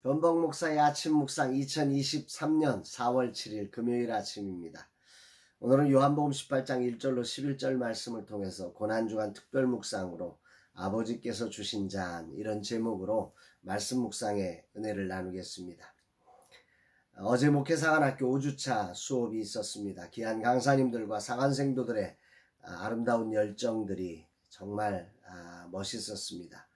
변복 목사의 아침 묵상 2023년 4월 7일 금요일 아침입니다. 오늘은 요한복음 18장 1절로 11절 말씀을 통해서 고난주간 특별 묵상으로 아버지께서 주신 잔, 이런 제목으로 말씀 묵상의 은혜를 나누겠습니다. 어제 목회사관학교 5주차 수업이 있었습니다. 귀한 강사님들과 사관생도들의 아름다운 열정들이 정말 멋있었습니다.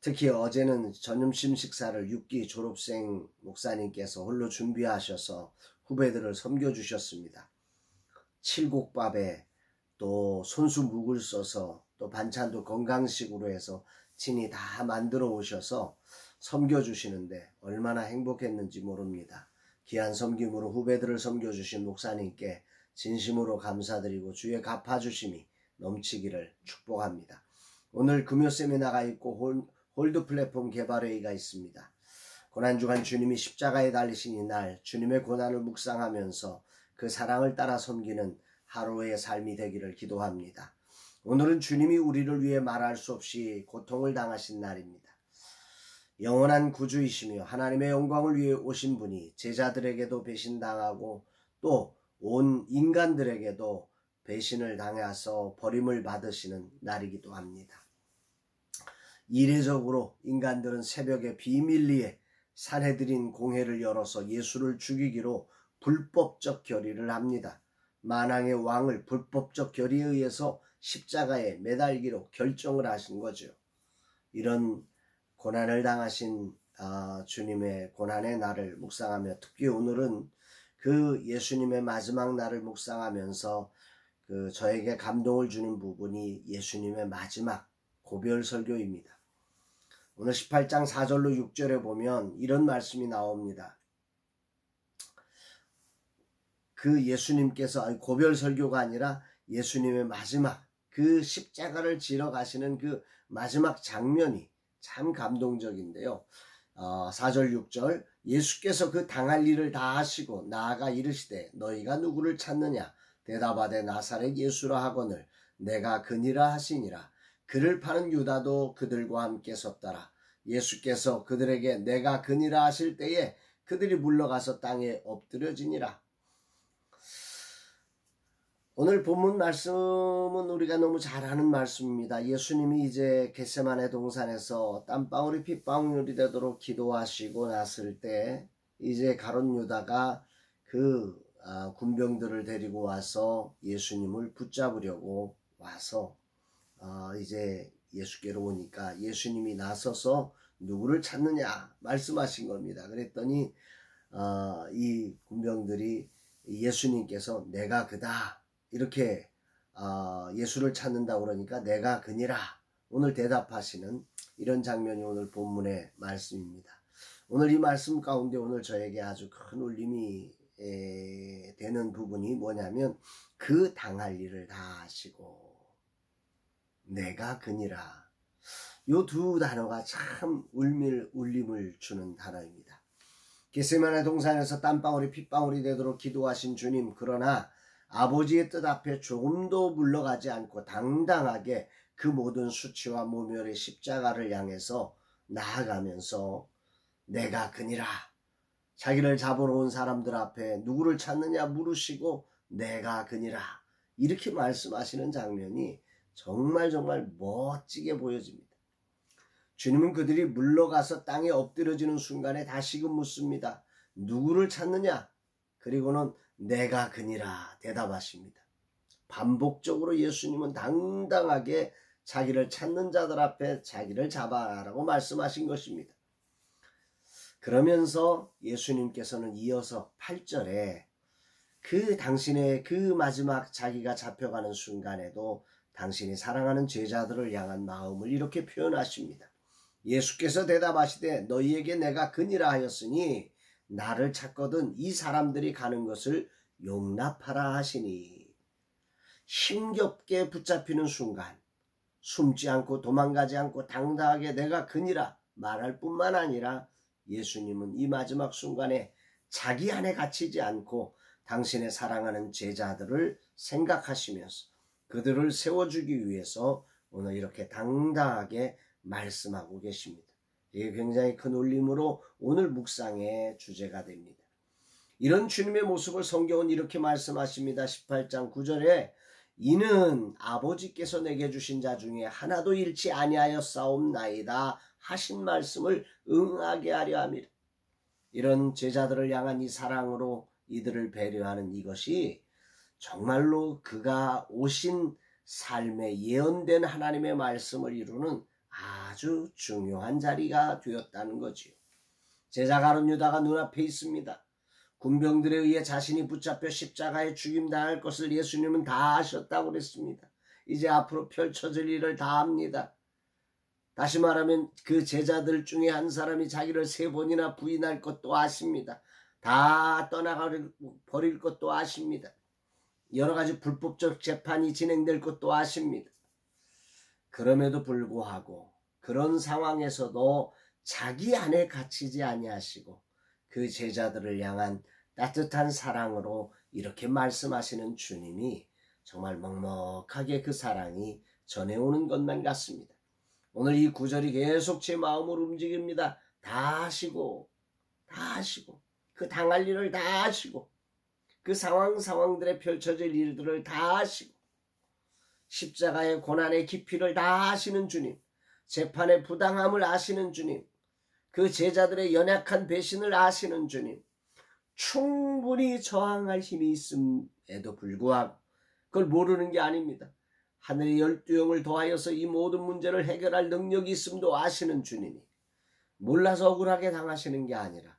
특히 어제는 점심 식사를 6기 졸업생 목사님께서 홀로 준비하셔서 후배들을 섬겨주셨습니다. 칠곡밥에 또 손수 묵을 써서 또 반찬도 건강식으로 해서 친히 다 만들어 오셔서 섬겨주시는데 얼마나 행복했는지 모릅니다. 귀한 섬김으로 후배들을 섬겨주신 목사님께 진심으로 감사드리고 주의 갚아주심이 넘치기를 축복합니다. 오늘 금요 세미나가 있고 홀드 플랫폼 개발회의가 있습니다. 고난주간 주님이 십자가에 달리신 이날 주님의 고난을 묵상하면서 그 사랑을 따라 섬기는 하루의 삶이 되기를 기도합니다. 오늘은 주님이 우리를 위해 말할 수 없이 고통을 당하신 날입니다. 영원한 구주이시며 하나님의 영광을 위해 오신 분이 제자들에게도 배신당하고 또 온 인간들에게도 배신을 당해서 버림을 받으시는 날이기도 합니다. 이례적으로 인간들은 새벽에 비밀리에 산헤드린 공회를 열어서 예수를 죽이기로 불법적 결의를 합니다. 만왕의 왕을 불법적 결의에 의해서 십자가에 매달기로 결정을 하신 거죠. 이런 고난을 당하신 주님의 고난의 날을 묵상하며 특히 오늘은 그 예수님의 마지막 날을 묵상하면서 저에게 감동을 주는 부분이 예수님의 마지막 고별 설교입니다. 오늘 18장 4절로 6절에 보면 이런 말씀이 나옵니다. 그 예수님께서 고별 설교가 아니라 예수님의 마지막 그 십자가를 지러 가시는 그 마지막 장면이 참 감동적인데요. 4절 6절 예수께서 그 당할 일을 다 하시고 나아가 이르시되 너희가 누구를 찾느냐 대답하되 나사렛 예수라 하거늘 내가 그니라 하시니라. 그를 파는 유다도 그들과 함께 섰더라. 예수께서 그들에게 내가 그니라 하실 때에 그들이 물러가서 땅에 엎드려지니라. 오늘 본문 말씀은 우리가 너무 잘 아는 말씀입니다. 예수님이 이제 겟세마네 동산에서 땀방울이 핏방울이 되도록 기도하시고 났을 때 이제 가룟 유다가 그 군병들을 데리고 와서 예수님을 붙잡으려고 와서 이제 예수께로 오니까 예수님이 나서서 누구를 찾느냐 말씀하신 겁니다. 그랬더니 이 군병들이 예수님께서 내가 그다 이렇게 예수를 찾는다고 그러니까 내가 그니라 오늘 대답하시는 이런 장면이 오늘 본문의 말씀입니다. 오늘 이 말씀 가운데 오늘 저에게 아주 큰 울림이 되는 부분이 뭐냐면 그 당할 일을 다 하시고 내가 그니라. 요 두 단어가 참 울림을 주는 단어입니다. 겟세마네 동산에서 땀방울이 핏방울이 되도록 기도하신 주님, 그러나 아버지의 뜻 앞에 조금도 물러가지 않고 당당하게 그 모든 수치와 모멸의 십자가를 향해서 나아가면서 내가 그니라. 자기를 잡으러 온 사람들 앞에 누구를 찾느냐 물으시고 내가 그니라. 이렇게 말씀하시는 장면이 정말 멋지게 보여집니다. 주님은 그들이 물러가서 땅에 엎드려지는 순간에 다시금 묻습니다. 누구를 찾느냐? 그리고는 내가 그니라 대답하십니다. 반복적으로 예수님은 당당하게 자기를 찾는 자들 앞에 자기를 잡아라고 말씀하신 것입니다. 그러면서 예수님께서는 이어서 8절에 그 당신의 그 마지막 자기가 잡혀가는 순간에도 당신이 사랑하는 제자들을 향한 마음을 이렇게 표현하십니다. 예수께서 대답하시되 너희에게 내가 그니라 하였으니 나를 찾거든 이 사람들이 가는 것을 용납하라 하시니. 힘겹게 붙잡히는 순간 숨지 않고 도망가지 않고 당당하게 내가 그니라 말할 뿐만 아니라 예수님은 이 마지막 순간에 자기 안에 갇히지 않고 당신의 사랑하는 제자들을 생각하시면서 그들을 세워주기 위해서 오늘 이렇게 당당하게 말씀하고 계십니다. 이게 굉장히 큰 울림으로 오늘 묵상의 주제가 됩니다. 이런 주님의 모습을 성경은 이렇게 말씀하십니다. 18장 9절에 이는 아버지께서 내게 주신 자 중에 하나도 잃지 아니하였사옵나이다 하신 말씀을 응하게 하려 함이라. 이런 제자들을 향한 이 사랑으로 이들을 배려하는 이것이 정말로 그가 오신 삶에 예언된 하나님의 말씀을 이루는 아주 중요한 자리가 되었다는 거지요. 제자 가룟 유다가 눈앞에 있습니다. 군병들에 의해 자신이 붙잡혀 십자가에 죽임당할 것을 예수님은 다 아셨다고 그랬습니다. 이제 앞으로 펼쳐질 일을 다 압니다. 다시 말하면 그 제자들 중에 한 사람이 자기를 3번이나 부인할 것도 아십니다. 다 떠나가 버릴 것도 아십니다. 여러 가지 불법적 재판이 진행될 것도 아십니다. 그럼에도 불구하고 그런 상황에서도 자기 안에 갇히지 아니하시고 그 제자들을 향한 따뜻한 사랑으로 이렇게 말씀하시는 주님이 정말 먹먹하게 그 사랑이 전해오는 것만 같습니다. 오늘 이 구절이 계속 제 마음을 움직입니다. 다 하시고 그 당할 일을 다 하시고 그 상황들에 펼쳐질 일들을 다 하시고 십자가의 고난의 깊이를 다 아시는 주님, 재판의 부당함을 아시는 주님, 그 제자들의 연약한 배신을 아시는 주님, 충분히 저항할 힘이 있음에도 불구하고 그걸 모르는 게 아닙니다. 하늘의 12영을 더하여서 이 모든 문제를 해결할 능력이 있음도 아시는 주님이 몰라서 억울하게 당하시는 게 아니라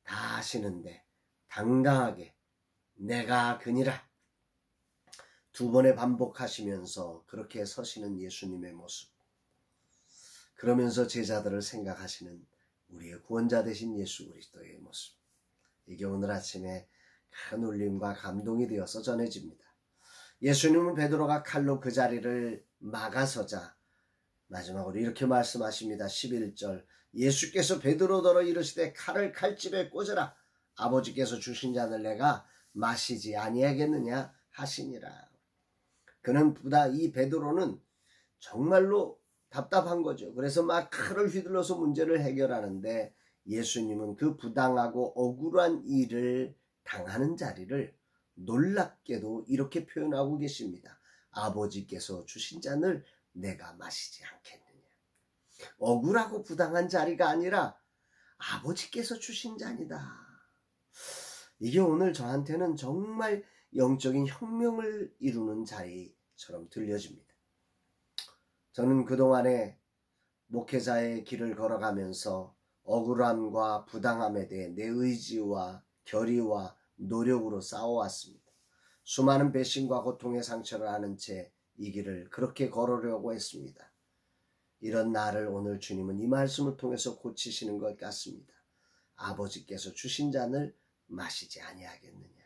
다 아시는데 당당하게 내가 그니라 2번에 반복하시면서 그렇게 서시는 예수님의 모습, 그러면서 제자들을 생각하시는 우리의 구원자 되신 예수 그리스도의 모습, 이게 오늘 아침에 큰 울림과 감동이 되어서 전해집니다. 예수님은 베드로가 칼로 그 자리를 막아서자 마지막으로 이렇게 말씀하십니다. 11절 예수께서 베드로더러 이르시되 칼을 칼집에 꽂으라. 아버지께서 주신 잔을 내가 마시지 아니하겠느냐 하시니라. 그는 이 베드로는 정말로 답답한 거죠. 그래서 막 칼을 휘둘러서 문제를 해결하는데 예수님은 그 부당하고 억울한 일을 당하는 자리를 놀랍게도 이렇게 표현하고 계십니다. 아버지께서 주신 잔을 내가 마시지 않겠느냐. 억울하고 부당한 자리가 아니라 아버지께서 주신 잔이다. 이게 오늘 저한테는 정말 영적인 혁명을 이루는 자리처럼 들려집니다. 저는 그동안에 목회자의 길을 걸어가면서 억울함과 부당함에 대해 내 의지와 결의와 노력으로 싸워왔습니다. 수많은 배신과 고통의 상처를 아는 채 이 길을 그렇게 걸으려고 했습니다. 이런 나를 오늘 주님은 이 말씀을 통해서 고치시는 것 같습니다. 아버지께서 주신 잔을 마시지 아니하겠느냐.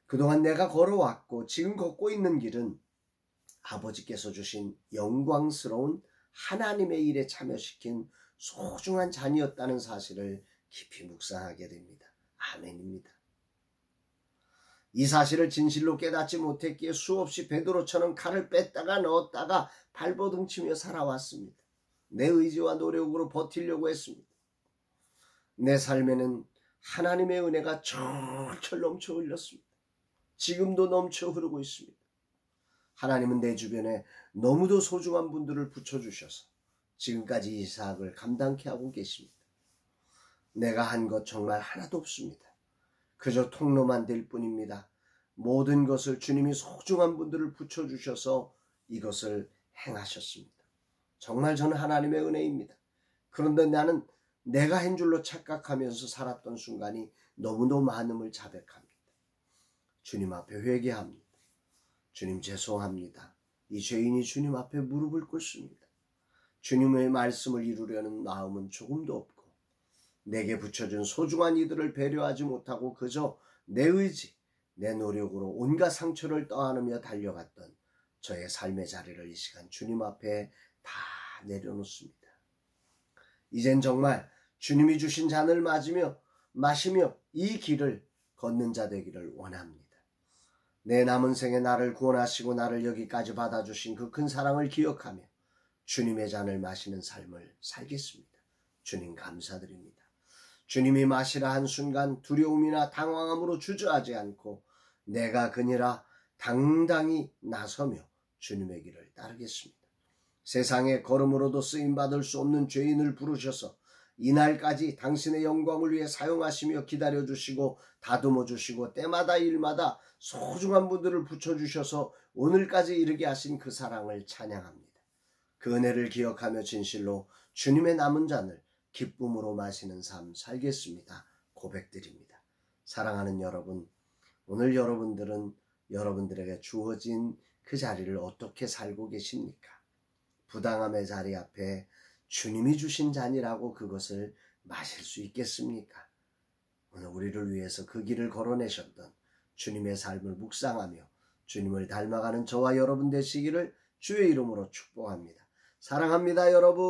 그동안 내가 걸어왔고 지금 걷고 있는 길은 아버지께서 주신 영광스러운 하나님의 일에 참여시킨 소중한 잔이었다는 사실을 깊이 묵상하게 됩니다. 아멘입니다. 이 사실을 진실로 깨닫지 못했기에 수없이 베드로처럼 칼을 뺐다가 넣었다가 발버둥치며 살아왔습니다. 내 의지와 노력으로 버티려고 했습니다. 내 삶에는 하나님의 은혜가 철철 넘쳐 흘렸습니다. 지금도 넘쳐 흐르고 있습니다. 하나님은 내 주변에 너무도 소중한 분들을 붙여주셔서 지금까지 이 사역을 감당케 하고 계십니다. 내가 한 것 정말 하나도 없습니다. 그저 통로만 될 뿐입니다. 모든 것을 주님이 소중한 분들을 붙여주셔서 이것을 행하셨습니다. 정말 저는 하나님의 은혜입니다. 그런데 나는 내가 한 줄로 착각하면서 살았던 순간이 너무도 많음을 자백합니다. 주님 앞에 회개합니다. 주님 죄송합니다. 이 죄인이 주님 앞에 무릎을 꿇습니다. 주님의 말씀을 이루려는 마음은 조금도 없고 내게 붙여준 소중한 이들을 배려하지 못하고 그저 내 의지, 내 노력으로 온갖 상처를 떠안으며 달려갔던 저의 삶의 자리를 이 시간 주님 앞에 다 내려놓습니다. 이젠 정말 주님이 주신 잔을 마시며 이 길을 걷는 자 되기를 원합니다. 내 남은 생에 나를 구원하시고 나를 여기까지 받아주신 그 큰 사랑을 기억하며 주님의 잔을 마시는 삶을 살겠습니다. 주님 감사드립니다. 주님이 마시라 한 순간 두려움이나 당황함으로 주저하지 않고 내가 그니라 당당히 나서며 주님의 길을 따르겠습니다. 세상에 걸음으로도 쓰임받을 수 없는 죄인을 부르셔서 이날까지 당신의 영광을 위해 사용하시며 기다려주시고 다듬어주시고 때마다 일마다 소중한 분들을 붙여주셔서 오늘까지 이르게 하신 그 사랑을 찬양합니다. 그 은혜를 기억하며 진실로 주님의 남은 잔을 기쁨으로 마시는 삶 살겠습니다. 고백드립니다. 사랑하는 여러분, 오늘 여러분들은 여러분들에게 주어진 그 자리를 어떻게 살고 계십니까? 부당함의 자리 앞에 주님이 주신 잔이라고 그것을 마실 수 있겠습니까? 오늘 우리를 위해서 그 길을 걸어내셨던 주님의 삶을 묵상하며 주님을 닮아가는 저와 여러분 되시기를 주의 이름으로 축복합니다. 사랑합니다, 여러분.